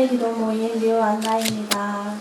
3대 기도 모임 류안나입니다.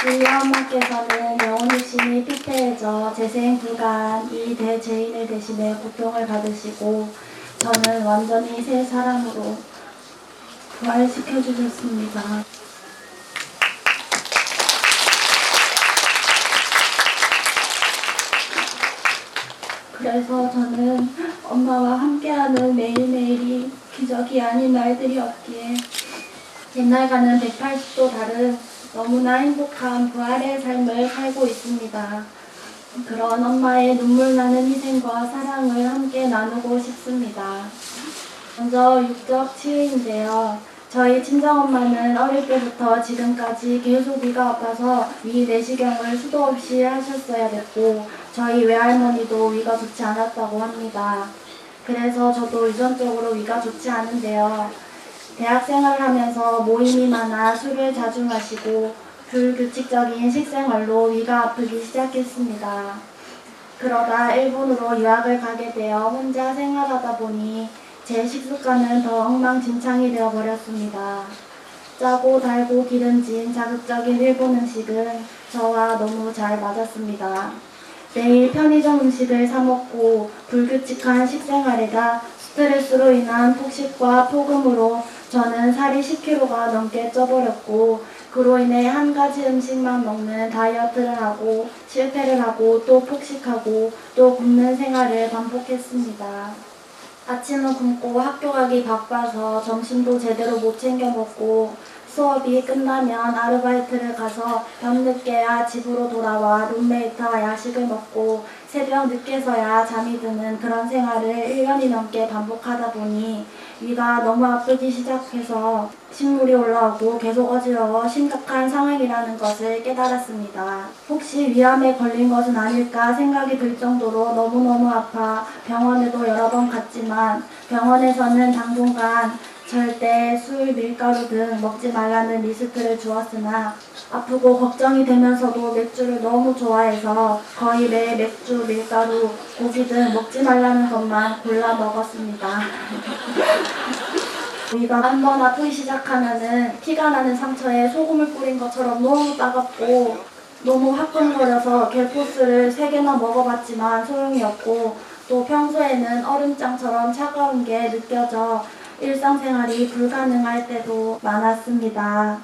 우리 엄마께서는 영혼육신이 피폐해져 재생 불가한 이 대죄인을 대신해 고통을 받으시고 저는 완전히 새 사람으로 부활시켜 주셨습니다. 그래서 저는 엄마와 함께하는 매일매일이 기적이 아닌 날들이었기에 옛날과는 180도 다른 너무나 행복한 부활의 삶을 살고 있습니다. 그런 엄마의 눈물나는 희생과 사랑을 함께 나누고 싶습니다. 먼저 육적 치유인데요. 저희 친정엄마는 어릴 때부터 지금까지 계속 위가 아파서 위 내시경을 수도 없이 하셨어야 됐고 저희 외할머니도 위가 좋지 않았다고 합니다. 그래서 저도 유전적으로 위가 좋지 않은데요. 대학 생활을 하면서 모임이 많아 술을 자주 마시고 불규칙적인 식생활로 위가 아프기 시작했습니다. 그러다 일본으로 유학을 가게 되어 혼자 생활하다 보니 제 식습관은 더 엉망진창이 되어버렸습니다. 짜고 달고 기름진 자극적인 일본 음식은 저와 너무 잘 맞았습니다. 매일 편의점 음식을 사 먹고 불규칙한 식생활에다 스트레스로 인한 폭식과 폭음으로 저는 살이 10kg가 넘게 쪄버렸고 그로 인해 한 가지 음식만 먹는 다이어트를 하고 실패를 하고 또 폭식하고 또 굶는 생활을 반복했습니다. 아침은 굶고 학교 가기 바빠서 점심도 제대로 못 챙겨 먹고 수업이 끝나면 아르바이트를 가서 밤늦게야 집으로 돌아와 룸메이트와 야식을 먹고 새벽 늦게서야 잠이 드는 그런 생활을 1년이 넘게 반복하다 보니 위가 너무 아프기 시작해서 식물이 올라오고 계속 어지러워 심각한 상황이라는 것을 깨달았습니다. 혹시 위암에 걸린 것은 아닐까 생각이 들 정도로 너무너무 아파 병원에도 여러 번 갔지만 병원에서는 당분간 절대 술, 밀가루 등 먹지 말라는 리스트를 주었으나 아프고 걱정이 되면서도 맥주를 너무 좋아해서 거의 매일 맥주, 밀가루, 고기 등 먹지 말라는 것만 골라 먹었습니다. 위가 한번 아프기 시작하면은 피가 나는 상처에 소금을 뿌린 것처럼 너무 따갑고 너무 화끈거려서 겔포스를 3개나 먹어봤지만 소용이 없고 또 평소에는 얼음장처럼 차가운 게 느껴져 일상생활이 불가능할 때도 많았습니다.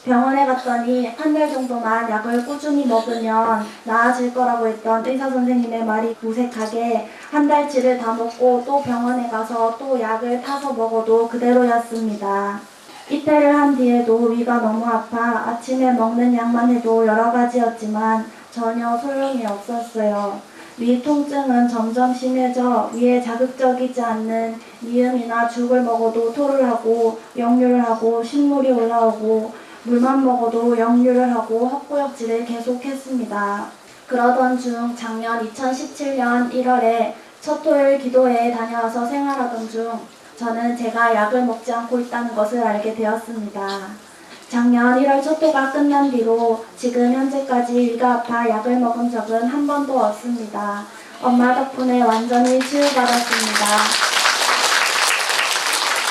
병원에 갔더니 한 달 정도만 약을 꾸준히 먹으면 나아질 거라고 했던 의사 선생님의 말이 무색하게 한 달치를 다 먹고 또 병원에 가서 또 약을 타서 먹어도 그대로였습니다. 이틀을 한 뒤에도 위가 너무 아파 아침에 먹는 약만 해도 여러 가지였지만 전혀 소용이 없었어요. 위 통증은 점점 심해져 위에 자극적이지 않는 미음이나 죽을 먹어도 토를 하고 역류를 하고 신물이 올라오고 물만 먹어도 역류를 하고 헛구역질을 계속했습니다. 그러던 중 작년 2017년 1월에 첫 토요일 기도회에 다녀와서 생활하던 중 저는 제가 약을 먹지 않고 있다는 것을 알게 되었습니다. 작년 1월 첫 토가 끝난 뒤로 지금 현재까지 위가 아파 약을 먹은 적은 한 번도 없습니다. 엄마 덕분에 완전히 치유받았습니다.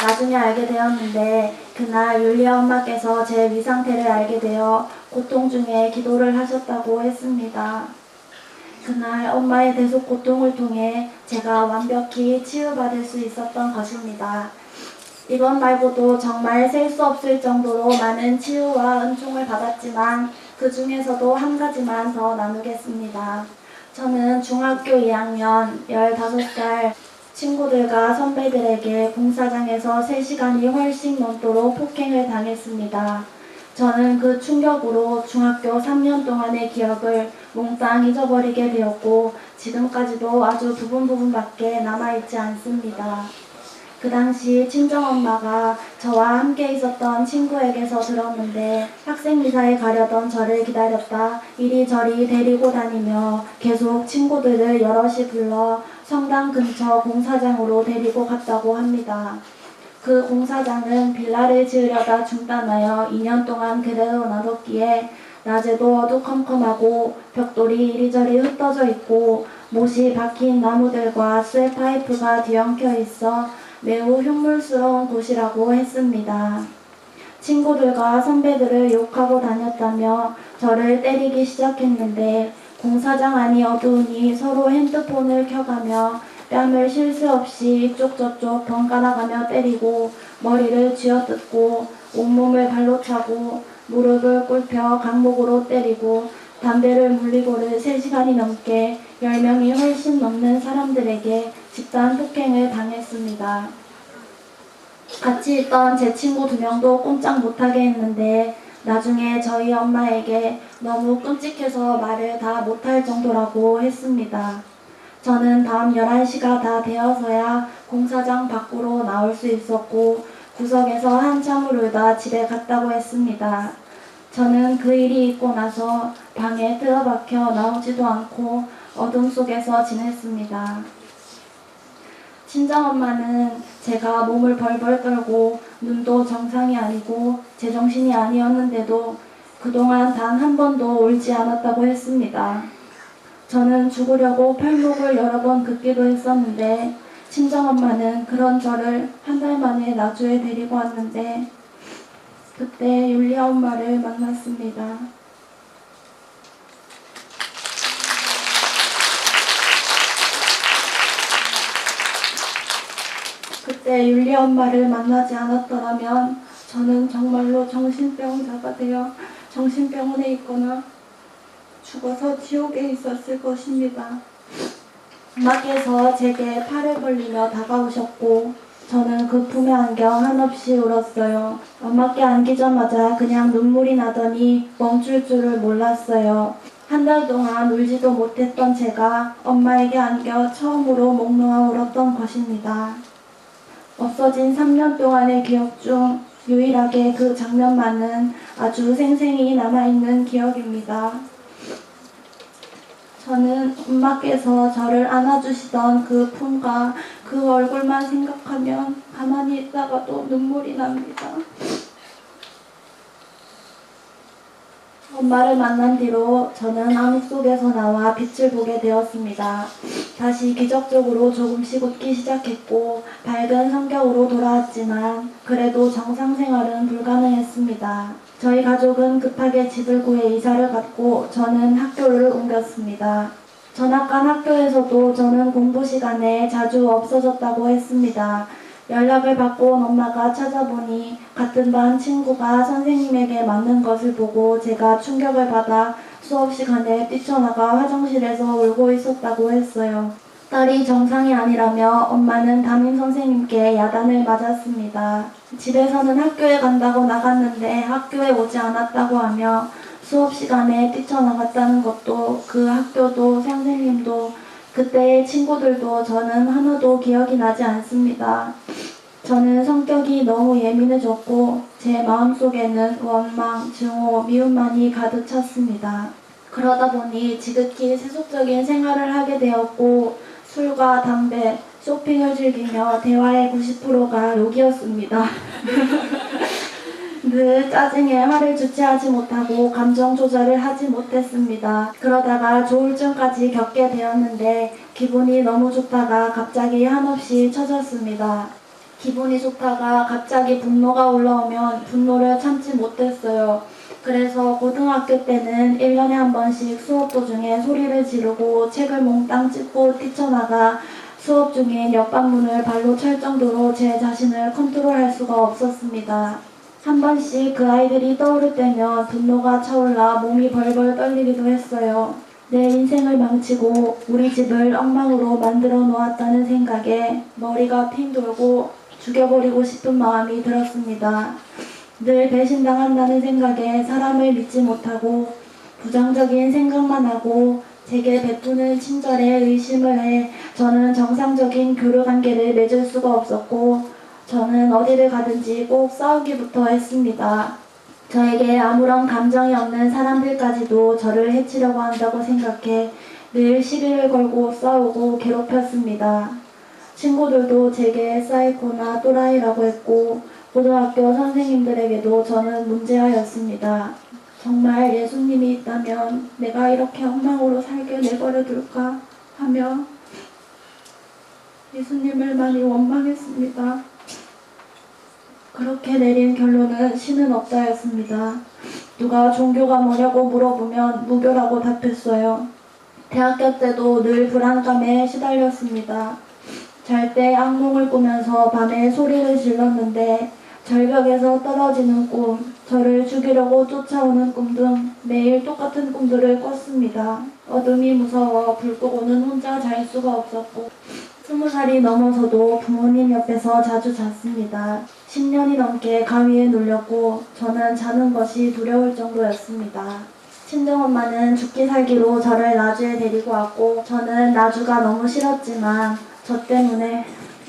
나중에 알게 되었는데 그날 율리아 엄마께서 제 위 상태를 알게 되어 고통 중에 기도를 하셨다고 했습니다. 그날 엄마의 대속 고통을 통해 제가 완벽히 치유받을 수 있었던 것입니다. 이것 말고도 정말 셀 수 없을 정도로 많은 치유와 은총을 받았지만 그 중에서도 한 가지만 더 나누겠습니다. 저는 중학교 2학년 15살 친구들과 선배들에게 공사장에서 3시간이 훨씬 넘도록 폭행을 당했습니다. 저는 그 충격으로 중학교 3년 동안의 기억을 몽땅 잊어버리게 되었고 지금까지도 아주 부분밖에 남아있지 않습니다. 그 당시 친정엄마가 저와 함께 있었던 친구에게서 들었는데 학생미사에 가려던 저를 기다렸다 이리저리 데리고 다니며 계속 친구들을 여럿이 불러 성당 근처 공사장으로 데리고 갔다고 합니다. 그 공사장은 빌라를 지으려다 중단하여 2년 동안 그대로 놔뒀기에 낮에도 어두컴컴하고 벽돌이 이리저리 흩어져 있고 못이 박힌 나무들과 쇠 파이프가 뒤엉켜 있어 매우 흉물스러운 곳이라고 했습니다. 친구들과 선배들을 욕하고 다녔다며 저를 때리기 시작했는데 공사장 안이 어두우니 서로 핸드폰을 켜가며 뺨을 쉴 새 없이 이쪽 저쪽 번갈아가며 때리고 머리를 쥐어뜯고 온몸을 발로 차고 무릎을 꿇혀 강목으로 때리고 담배를 물리고를 3시간이 넘게 10명이 훨씬 넘는 사람들에게 집단 폭행을 당했습니다. 같이 있던 제 친구 2명도 꼼짝 못하게 했는데 나중에 저희 엄마에게 너무 끔찍해서 말을 다 못할 정도라고 했습니다. 저는 밤 11시가 다 되어서야 공사장 밖으로 나올 수 있었고 구석에서 한참을 울다 집에 갔다고 했습니다. 저는 그 일이 있고 나서 방에 틀어박혀 나오지도 않고 어둠 속에서 지냈습니다. 친정엄마는 제가 몸을 벌벌 떨고 눈도 정상이 아니고 제정신이 아니었는데도 그동안 단 한 번도 울지 않았다고 했습니다. 저는 죽으려고 팔목을 여러 번 긋기도 했었는데 친정엄마는 그런 저를 한 달 만에 나주에 데리고 왔는데 그때 율리아 엄마를 만났습니다. 그때 율리아 엄마를 만나지 않았더라면 저는 정말로 정신병자가 되어 정신병원에 있거나 죽어서 지옥에 있었을 것입니다. 엄마께서 제게 팔을 벌리며 다가오셨고 저는 그 품에 안겨 한없이 울었어요. 엄마께 안기자마자 그냥 눈물이 나더니 멈출 줄을 몰랐어요. 한 달 동안 울지도 못했던 제가 엄마에게 안겨 처음으로 목 놓아 울었던 것입니다. 없어진 3년 동안의 기억 중 유일하게 그 장면만은 아주 생생히 남아있는 기억입니다. 저는 엄마께서 저를 안아주시던 그 품과 그 얼굴만 생각하면 가만히 있다가도 눈물이 납니다. 엄마를 만난 뒤로 저는 암흑 속에서 나와 빛을 보게 되었습니다. 다시 기적적으로 조금씩 웃기 시작했고 밝은 성격으로 돌아왔지만 그래도 정상 생활은 불가능했습니다. 저희 가족은 급하게 집을 구해 이사를 갔고 저는 학교를 옮겼습니다. 전학 간 학교에서도 저는 공부 시간에 자주 없어졌다고 했습니다. 연락을 받고 온 엄마가 찾아보니 같은 반 친구가 선생님에게 맞는 것을 보고 제가 충격을 받아 수업 시간에 뛰쳐나가 화장실에서 울고 있었다고 했어요. 딸이 정상이 아니라며 엄마는 담임 선생님께 야단을 맞았습니다. 집에서는 학교에 간다고 나갔는데 학교에 오지 않았다고 하며 수업 시간에 뛰쳐나갔다는 것도 그 학교도 선생님도 그때의 친구들도 저는 하나도 기억이 나지 않습니다. 저는 성격이 너무 예민해졌고 제 마음속에는 원망, 증오, 미움만이 가득 찼습니다. 그러다 보니 지극히 세속적인 생활을 하게 되었고 술과 담배, 쇼핑을 즐기며 대화의 90%가 욕이었습니다. 늘 짜증에 화를 주체하지 못하고 감정 조절을 하지 못했습니다. 그러다가 조울증까지 겪게 되었는데 기분이 너무 좋다가 갑자기 한없이 처졌습니다. 기분이 좋다가 갑자기 분노가 올라오면 분노를 참지 못했어요. 그래서 고등학교 때는 1년에 한 번씩 수업 도중에 소리를 지르고 책을 몽땅 찢고 뛰쳐나가 수업 중에 옆방문을 발로 찰 정도로 제 자신을 컨트롤할 수가 없었습니다. 한 번씩 그 아이들이 떠오를 때면 분노가 차올라 몸이 벌벌 떨리기도 했어요. 내 인생을 망치고 우리 집을 엉망으로 만들어 놓았다는 생각에 머리가 핑 돌고 죽여버리고 싶은 마음이 들었습니다. 늘 배신당한다는 생각에 사람을 믿지 못하고 부정적인 생각만 하고 제게 베푸는 친절에 의심을 해 저는 정상적인 교류 관계를 맺을 수가 없었고 저는 어디를 가든지 꼭 싸우기부터 했습니다. 저에게 아무런 감정이 없는 사람들까지도 저를 해치려고 한다고 생각해 늘 시비를 걸고 싸우고 괴롭혔습니다. 친구들도 제게 사이코나 또라이라고 했고 고등학교 선생님들에게도 저는 문제아였습니다. 정말 예수님이 있다면 내가 이렇게 엉망으로 살게 내버려 둘까 하며 예수님을 많이 원망했습니다. 그렇게 내린 결론은 신은 없다였습니다. 누가 종교가 뭐냐고 물어보면 무교라고 답했어요. 대학교 때도 늘 불안감에 시달렸습니다. 잘 때 악몽을 꾸면서 밤에 소리를 질렀는데 절벽에서 떨어지는 꿈, 저를 죽이려고 쫓아오는 꿈 등 매일 똑같은 꿈들을 꿨습니다. 어둠이 무서워 불 끄고는 혼자 잘 수가 없었고 20살이 넘어서도 부모님 옆에서 자주 잤습니다. 10년이 넘게 가위에 눌렸고 저는 자는 것이 두려울 정도였습니다. 친정엄마는 죽기 살기로 저를 나주에 데리고 왔고 저는 나주가 너무 싫었지만 저 때문에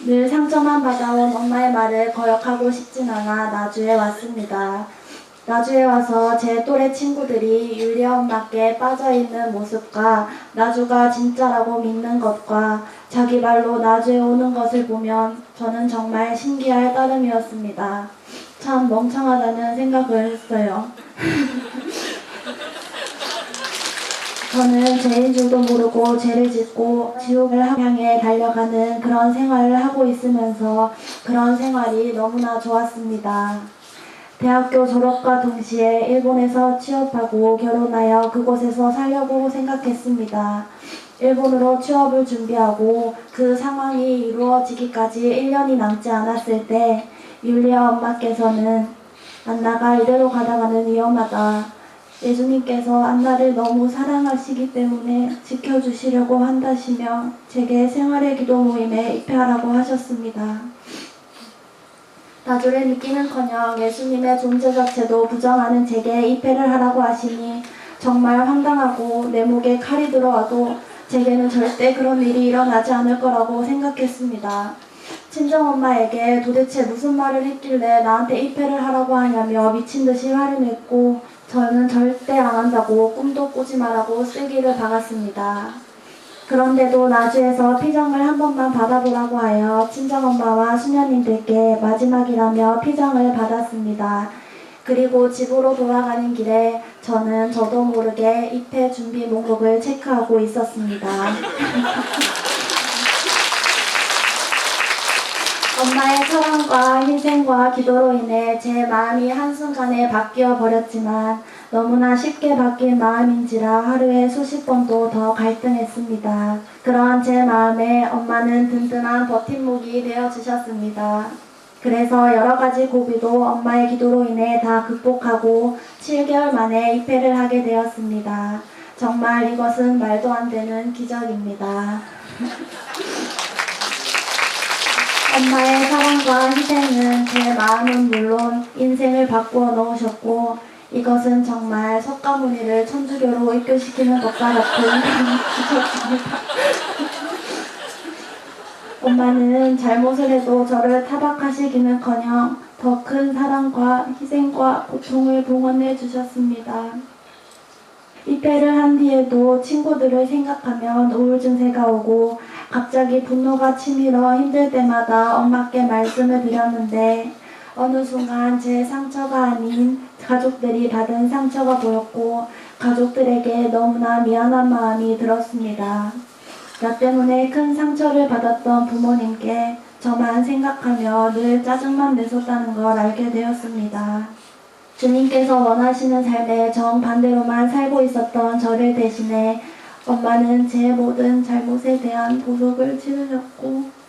늘 상처만 받아온 엄마의 말을 거역하고 싶진 않아 나주에 왔습니다. 나주에 와서 제 또래 친구들이 율리아 엄마께 빠져있는 모습과 나주가 진짜라고 믿는 것과 자기 발로 나주에 오는 것을 보면 저는 정말 신기할 따름이었습니다. 참 멍청하다는 생각을 했어요. 저는 죄인 줄도 모르고 죄를 짓고 지옥을 향해 달려가는 그런 생활을 하고 있으면서 그런 생활이 너무나 좋았습니다. 대학교 졸업과 동시에 일본에서 취업하고 결혼하여 그곳에서 살려고 생각했습니다. 일본으로 취업을 준비하고 그 상황이 이루어지기까지 1년이 남지 않았을 때 율리아 엄마께서는 안나가 이대로 가다가는 위험하다. 예수님께서 안나를 너무 사랑하시기 때문에 지켜주시려고 한다시며 제게 생활의 기도 모임에 입회하라고 하셨습니다. 나주를 믿기는커녕 예수님의 존재 자체도 부정하는 제게 입회를 하라고 하시니 정말 황당하고 내 목에 칼이 들어와도 제게는 절대 그런 일이 일어나지 않을 거라고 생각했습니다. 친정엄마에게 도대체 무슨 말을 했길래 나한테 입회를 하라고 하냐며 미친듯이 화를 냈고 저는 절대 안 한다고 꿈도 꾸지 말라고 쓰기를 박았습니다. 그런데도 나주에서 피정을 한 번만 받아보라고 하여 친정엄마와 수녀님들께 마지막이라며 피정을 받았습니다. 그리고 집으로 돌아가는 길에 저는 저도 모르게 입회 준비 목록을 체크하고 있었습니다. 엄마의 사랑과 희생과 기도로 인해 제 마음이 한순간에 바뀌어 버렸지만 너무나 쉽게 바뀐 마음인지라 하루에 수십 번도 더 갈등했습니다. 그런 제 마음에 엄마는 든든한 버팀목이 되어주셨습니다. 그래서 여러 가지 고비도 엄마의 기도로 인해 다 극복하고 7개월 만에 입회를 하게 되었습니다. 정말 이것은 말도 안 되는 기적입니다. 엄마의 사랑과 희생은 제 마음은 물론 인생을 바꾸어 놓으셨고 이것은 정말 석가모니를 천주교로 입교시키는 것과 같은 기적입니다. 엄마는 잘못을 해도 저를 타박하시기는커녕 더 큰 사랑과 희생과 고통을 봉헌해 주셨습니다. 입회를 한 뒤에도 친구들을 생각하면 우울 증세가 오고 갑자기 분노가 치밀어 힘들 때마다 엄마께 말씀을 드렸는데 어느 순간 제 상처가 아닌 가족들이 받은 상처가 보였고 가족들에게 너무나 미안한 마음이 들었습니다. 나 때문에 큰 상처를 받았던 부모님께 저만 생각하며 늘 짜증만 냈었다는 걸 알게 되었습니다. 주님께서 원하시는 삶에 정반대로만 살고 있었던 저를 대신해 엄마는 제 모든 잘못에 대한 보석을 치르셨고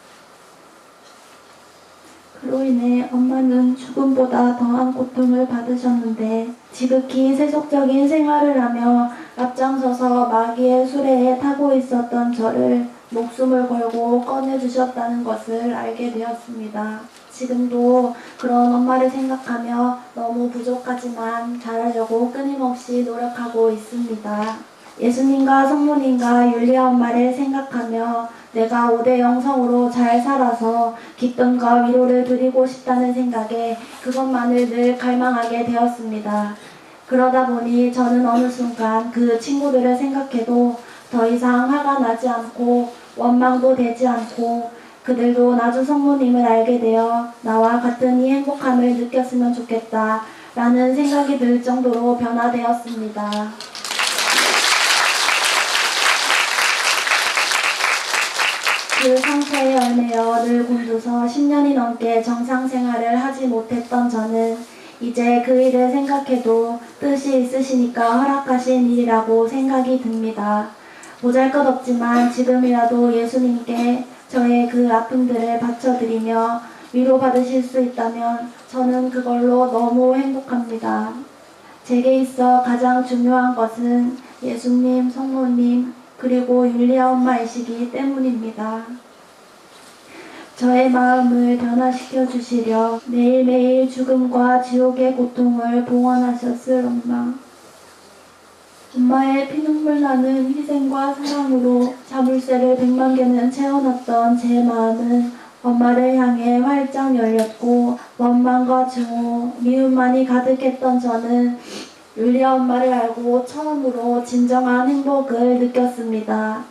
그로 인해 엄마는 죽음보다 더한 고통을 받으셨는데 지극히 세속적인 생활을 하며 앞장서서 마귀의 수레에 타고 있었던 저를 목숨을 걸고 꺼내주셨다는 것을 알게 되었습니다. 지금도 그런 엄마를 생각하며 너무 부족하지만 잘하려고 끊임없이 노력하고 있습니다. 예수님과 성모님과 율리아 엄마를 생각하며 내가 5대 영성으로 잘 살아서 기쁨과 위로를 드리고 싶다는 생각에 그것만을 늘 갈망하게 되었습니다. 그러다 보니 저는 어느 순간 그 친구들을 생각해도 더 이상 화가 나지 않고 원망도 되지 않고 그들도 나주 성모님을 알게 되어 나와 같은 이 행복함을 느꼈으면 좋겠다 라는 생각이 들 정도로 변화되었습니다. 그 상처에 얽매여 늘 곤두서 10년이 넘게 정상 생활을 하지 못했던 저는 이제 그 일을 생각해도 뜻이 있으시니까 허락하신 일이라고 생각이 듭니다. 보잘것없지만 지금이라도 예수님께 저의 그 아픔들을 바쳐드리며 위로받으실 수 있다면 저는 그걸로 너무 행복합니다. 제게 있어 가장 중요한 것은 예수님, 성모님, 그리고 율리아 엄마이시기 때문입니다. 저의 마음을 변화시켜 주시려 매일매일 죽음과 지옥의 고통을 봉헌하셨을 엄마. 엄마의 피눈물 나는 희생과 사랑으로 자물쇠를 100만 개는 채워놨던 제 마음은 엄마를 향해 활짝 열렸고 원망과 증오, 미움만이 가득했던 저는 율리아 엄마를 알고 처음으로 진정한 행복을 느꼈습니다.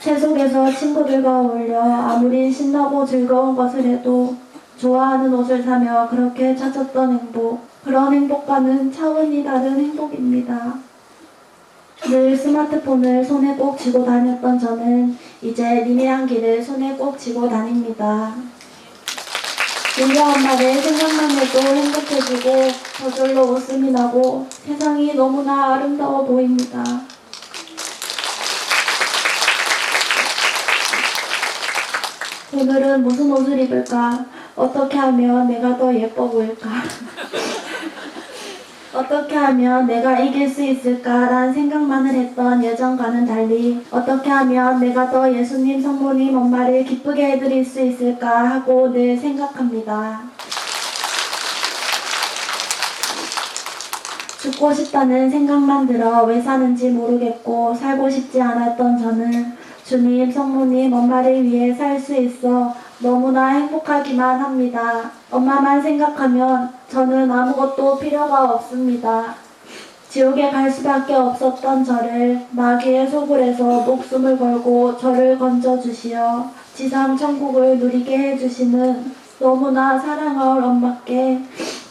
채속에서 친구들과 어울려 아무리 신나고 즐거운 것을 해도 좋아하는 옷을 사며 그렇게 찾았던 행복, 그런 행복과는 차원이 다른 행복입니다. 늘 스마트폰을 손에 꼭 쥐고 다녔던 저는 이제 리메한 길을 손에 꼭 쥐고 다닙니다. 율리아 엄마를 생각만 해도 행복해지고 저절로 웃음이 나고 세상이 너무나 아름다워 보입니다. 오늘은 무슨 옷을 입을까? 어떻게 하면 내가 더 예뻐 보일까? 어떻게 하면 내가 이길 수 있을까라는 생각만을 했던 예전과는 달리 어떻게 하면 내가 더 예수님, 성모님, 엄마를 기쁘게 해드릴 수 있을까 하고 늘 생각합니다. 죽고 싶다는 생각만 들어 왜 사는지 모르겠고 살고 싶지 않았던 저는 주님, 성모님, 엄마를 위해 살 수 있어 너무나 행복하기만 합니다. 엄마만 생각하면 저는 아무것도 필요가 없습니다. 지옥에 갈 수밖에 없었던 저를 마귀의 소굴에서 목숨을 걸고 저를 건져주시어 지상 천국을 누리게 해주시는 너무나 사랑할 엄마께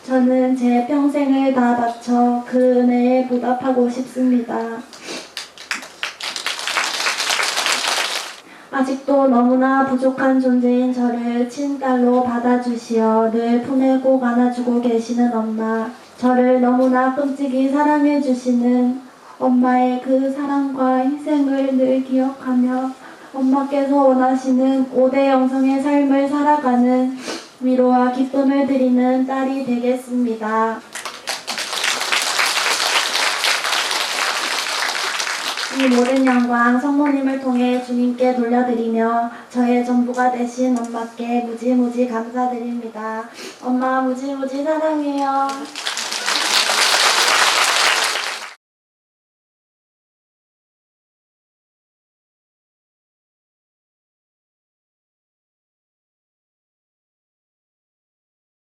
저는 제 평생을 다 바쳐 그 은혜에 보답하고 싶습니다. 아직도 너무나 부족한 존재인 저를 친딸로 받아주시어 늘 품에 꼭 안아주고 계시는 엄마, 저를 너무나 끔찍이 사랑해주시는 엄마의 그 사랑과 희생을 늘 기억하며 엄마께서 원하시는 5대 영성의 삶을 살아가는 위로와 기쁨을 드리는 딸이 되겠습니다. 이 모든 영광 성모님을 통해 주님께 돌려드리며 저의 전부가 되신 엄마께 무지무지 감사드립니다. 엄마 무지무지 사랑해요.